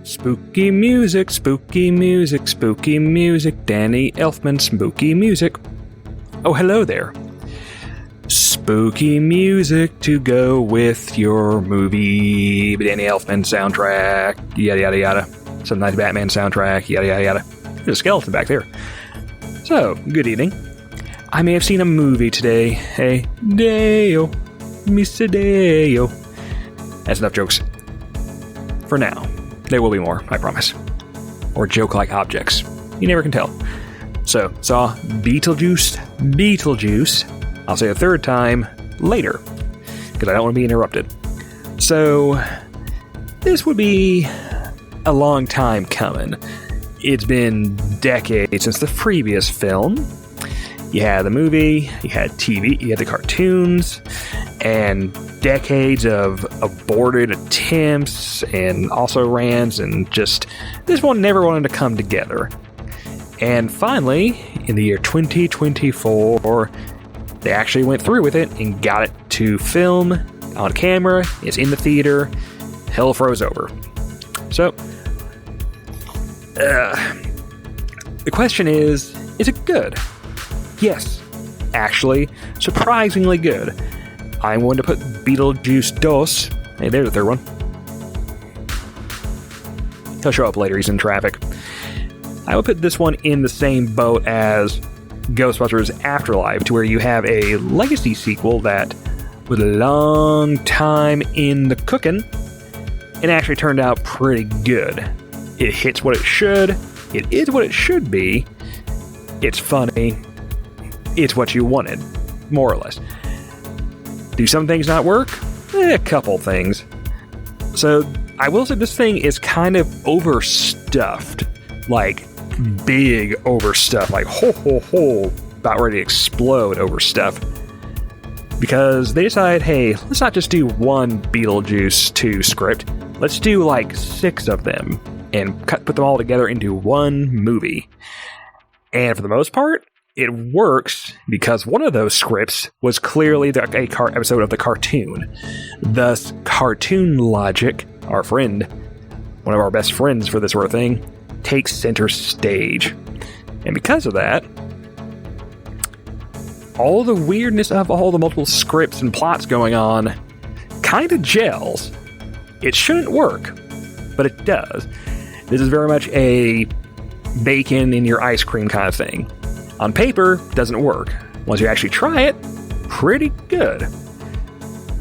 Spooky music, spooky music, spooky music, Danny Elfman, spooky music. Oh, hello there. Spooky music to go with your movie, Danny Elfman soundtrack, yada yada yada. Some nice Batman soundtrack, yada yada yada. There's a skeleton back there. So, good evening. I may have seen a movie today. Hey, Deo, Mr. Deo. That's enough jokes. For now. There will be more, I promise. Or joke-like objects. You never can tell. So, saw Beetlejuice Beetlejuice. I'll say a third time later, because I don't want to be interrupted. So, this would be a long time coming. It's been decades since the previous film. You had the movie, you had TV, you had the cartoons, and decades of aborted attempts and also-rans, and just this one never wanted to come together. And finally, in the year 2024, they actually went through with it and got it to film on camera. It's in the theater. Hell froze over. So, the question is it good? Yes, actually, surprisingly good. I'm going to put Beetlejuice Dos. Hey, there's the third one. He'll show up later, he's in traffic. I will put this one in the same boat as Ghostbusters Afterlife, to where you have a legacy sequel that was a long time in the cooking, and actually turned out pretty good. It hits what it should. It is what it should be. It's funny. It's what you wanted, more or less. Do some things not work? A couple things. So, I will say this thing is kind of overstuffed. Like, big overstuffed. Like, ho, about ready to explode overstuffed. Because they decide, hey, let's not just do one Beetlejuice 2 script. Let's do like 6 of them. And put them all together into one movie. And for the most part, it works because one of those scripts was clearly a episode of the cartoon. Thus, cartoon logic, our friend, one of our best friends for this sort of thing, takes center stage. And because of that, all the weirdness of all the multiple scripts and plots going on kind of gels. It shouldn't work, but it does. This is very much a bacon in your ice cream kind of thing. On paper, doesn't work. Once you actually try it, pretty good.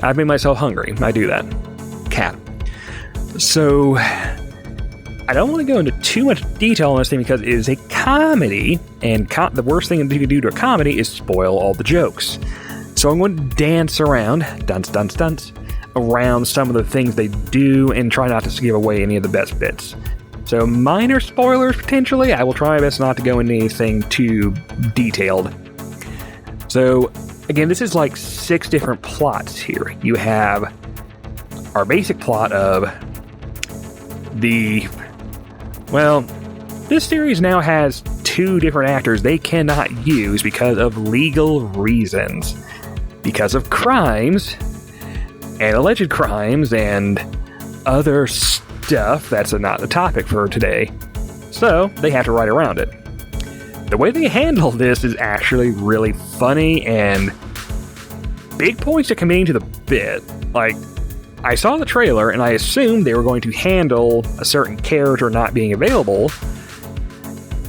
I've made myself hungry. I do that. Cat. So, I don't want to go into too much detail on this thing because it is a comedy, and the worst thing you can do to a comedy is spoil all the jokes. So I'm going to dance around, dunce, around some of the things they do and try not to give away any of the best bits. So minor spoilers, potentially. I will try my best not to go into anything too detailed. So, again, this is like 6 different plots here. You have our basic plot of this series now has 2 different actors they cannot use because of legal reasons. Because of crimes, and alleged crimes, and other stuff that's not the topic for today. So, they have to write around it. The way they handle this is actually really funny, and big points to committing to the bit. Like, I saw the trailer, and I assumed they were going to handle a certain character not being available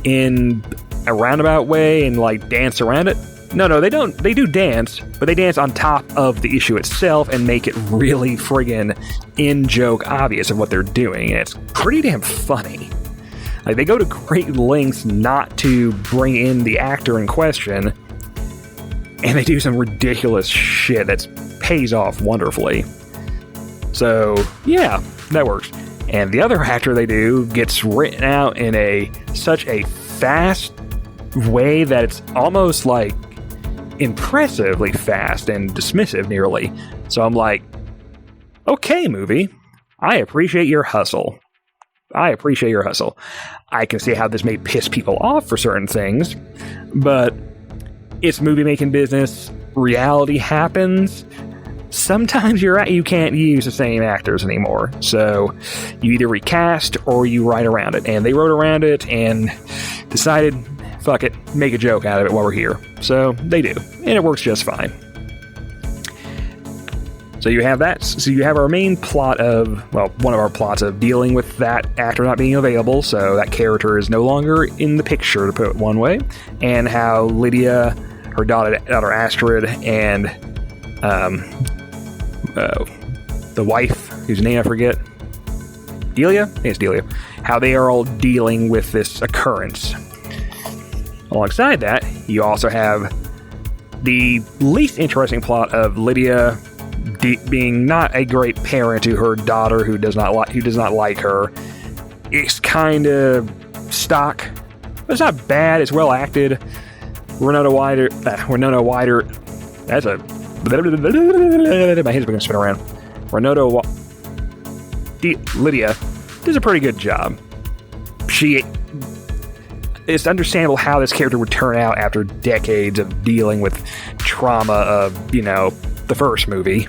in a roundabout way and, like, dance around it. No, they don't. They do dance, but they dance on top of the issue itself and make it really friggin' in-joke obvious of what they're doing, and it's pretty damn funny. Like, they go to great lengths not to bring in the actor in question, and they do some ridiculous shit that pays off wonderfully. So, yeah, that works. And the other actor they do gets written out in such a fast way that it's almost like impressively fast and dismissive nearly. So I'm like, okay, movie, I appreciate your hustle. I can see how this may piss people off for certain things, but it's movie making business. Reality happens. sometimes you can't use the same actors anymore. So you either recast or you write around it. And they wrote around it and decided, fuck it, make a joke out of it while we're here. So they do. And it works just fine. So you have that. So you have our main plot of, well, one of our plots of dealing with that actor not being available. So that character is no longer in the picture, to put it one way. And how Lydia, her daughter Astrid, and the wife, whose name I forget, Delia? I think it's Delia. How they are all dealing with this occurrence. Alongside that, you also have the least interesting plot of Lydia being not a great parent to her daughter who does not like her. It's kind of stock, but it's not bad. It's well acted. Winona Ryder. That's a. My head's going to spin around. Lydia does a pretty good job. It's understandable how this character would turn out after decades of dealing with trauma of, the first movie.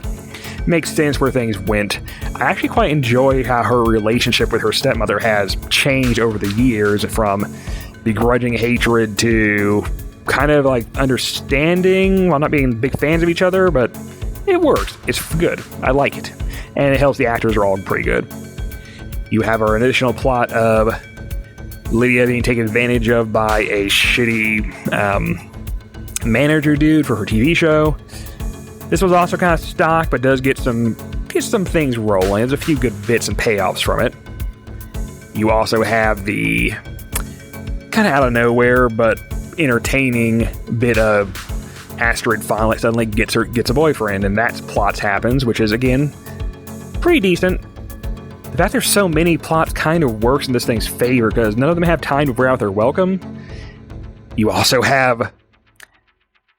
Makes sense where things went. I actually quite enjoy how her relationship with her stepmother has changed over the years, from begrudging hatred to kind of like understanding, while not being big fans of each other, but it works. It's good. I like it. And it helps the actors are all pretty good. You have our additional plot of Lydia being taken advantage of by a shitty manager dude for her TV show. This was also kind of stock, but does get some things rolling. There's a few good bits and payoffs from it. You also have the kind of out of nowhere but entertaining bit of Astrid finally suddenly gets a boyfriend, and that plot happens, which is again pretty decent. The fact there's so many plots kind of works in this thing's favor because none of them have time to wear out their welcome. You also have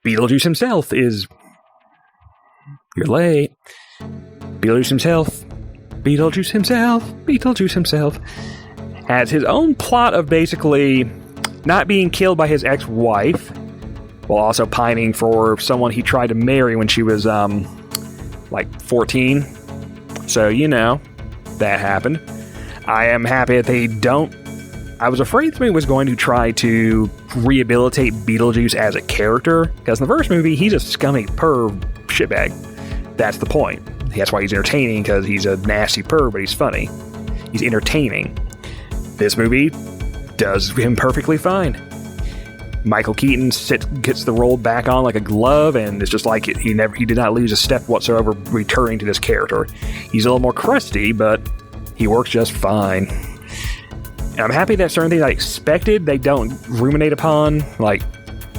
Beetlejuice himself is... You're late. Beetlejuice himself has his own plot of basically not being killed by his ex-wife while also pining for someone he tried to marry when she was, 14. So, that happened. I am happy that they don't... I was afraid somebody was going to try to rehabilitate Beetlejuice as a character, because in the first movie, he's a scummy perv shitbag. That's the point. That's why he's entertaining, because he's a nasty perv, but he's funny. He's entertaining. This movie does him perfectly fine. Michael Keaton gets the role back on like a glove, and it's just like he did not lose a step whatsoever returning to this character. He's a little more crusty, but he works just fine. And I'm happy that certain things I expected they don't ruminate upon. Like,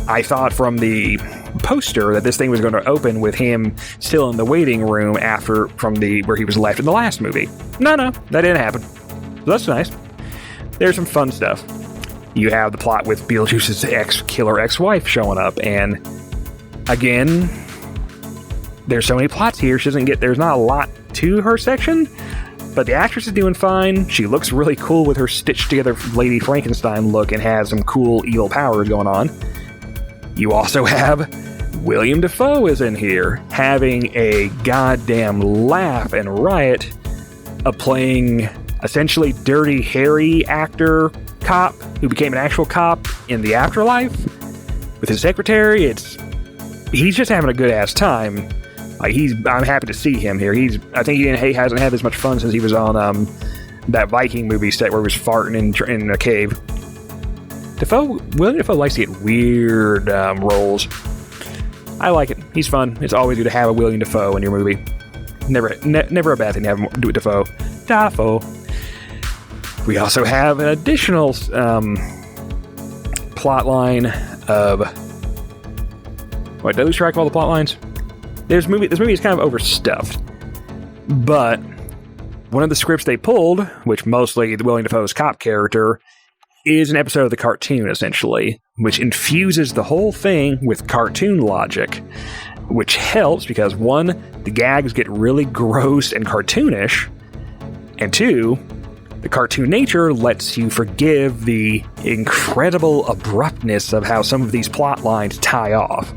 I thought from the poster that this thing was going to open with him still in the waiting room where he was left in the last movie. No, that didn't happen. So that's nice. There's some fun stuff. You have the plot with Beetlejuice's ex-killer ex-wife showing up, and again, there's so many plots here. There's not a lot to her section, but the actress is doing fine. She looks really cool with her stitched together Lady Frankenstein look and has some cool evil powers going on. You also have William Dafoe is in here, having a goddamn laugh and riot of playing essentially Dirty Harry actor cop who became an actual cop in the afterlife with his secretary. He's just having a good ass time. I'm happy to see him here. I think he hasn't had as much fun since he was on that Viking movie set where he was farting in a cave. William Dafoe likes to get weird roles. I like it. He's fun. It's always good to have a William Dafoe in your movie. Never a bad thing to have him do it. Dafoe. We also have an additional plot line of... Wait, did I lose track of all the plot lines? This movie is kind of overstuffed. But one of the scripts they pulled, which mostly the William Dafoe's cop character, is an episode of the cartoon, essentially, which infuses the whole thing with cartoon logic, which helps because, one, the gags get really gross and cartoonish, and two, the cartoon nature lets you forgive the incredible abruptness of how some of these plot lines tie off.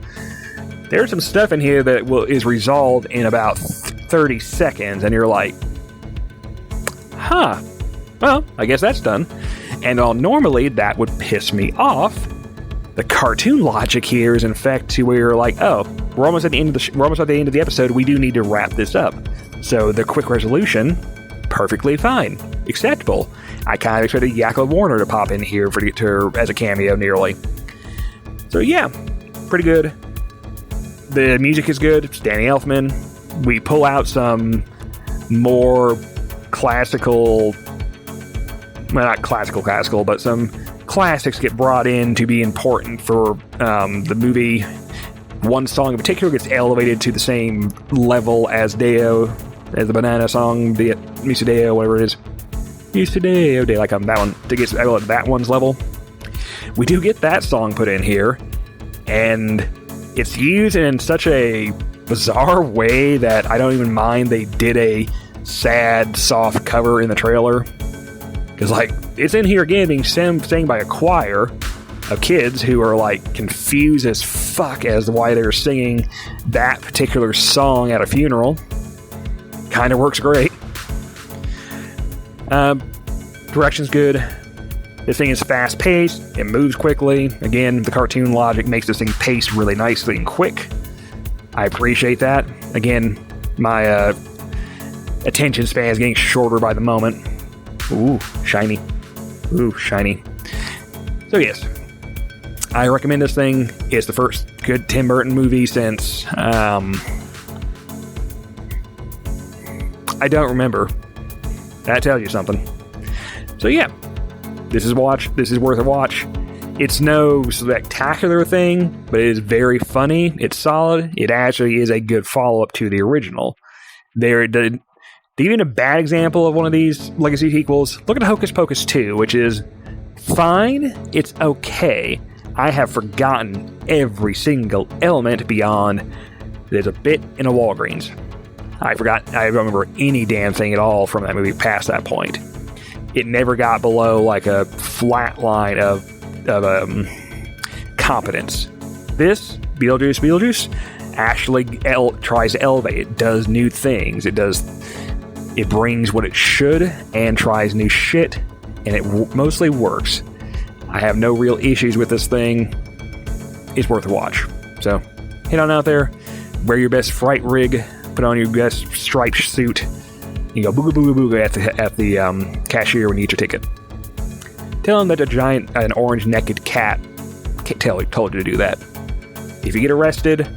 there's some stuff in here that is resolved in about 30 seconds, and you're like, huh, well, I guess that's done. And normally that would piss me off. The cartoon logic here is in fact to where you're like, oh, we're almost at the end of the episode. We do need to wrap this up. So the quick resolution, perfectly fine, acceptable. I kind of expected Yakko Warner to pop in here as a cameo nearly. So yeah, pretty good. The music is good. It's Danny Elfman. We pull out some more classical, well, not classical, but some classics get brought in to be important for the movie. One song in particular gets elevated to the same level as the banana song, the Musudeo, whatever it is. Musudeo, Day, like that one, to get that one's level. We do get that song put in here, and it's used in such a bizarre way that I don't even mind they did a sad, soft cover in the trailer. Because, like, it's in here again being sang by a choir of kids who are, like, confused as fuck as to why they're singing that particular song at a funeral. Kind of works great. Direction's good. This thing is fast-paced. It moves quickly. Again, the cartoon logic makes this thing pace really nicely and quick. I appreciate that. Again, my attention span is getting shorter by the moment. Ooh, shiny. Ooh, shiny. So yes, I recommend this thing. It's the first good Tim Burton movie since, I don't remember. That tells you something. So yeah, this is worth a watch. It's no spectacular thing, but it is very funny. It's solid. It actually is a good follow-up to the original. Even a bad example of one of these legacy sequels, look at Hocus Pocus 2, which is fine. It's okay. I have forgotten every single element beyond there's a bit in a Walgreens. I don't remember any damn thing at all from that movie past that point. It never got below like a flat line of competence. This, Beetlejuice, actually tries to elevate. It does new things. It brings what it should and tries new shit, and it mostly works. I have no real issues with this thing. It's worth a watch. So, head on out there, wear your best fright rig, put on your best striped suit, you go booga booga booga at the cashier when you get your ticket. Tell him that an orange naked cat told you to do that. If you get arrested,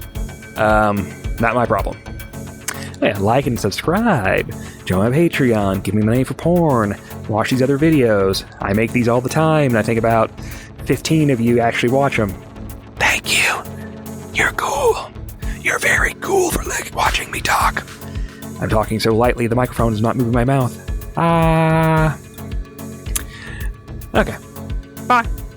not my problem. Yeah, like and subscribe. Join my Patreon. Give me money for porn. Watch these other videos. I make these all the time, and I think about 15 of you actually watch them. Thank you. You're cool. You're very cool for watching me talk. I'm talking so lightly the microphone is not moving my mouth. Okay. Bye.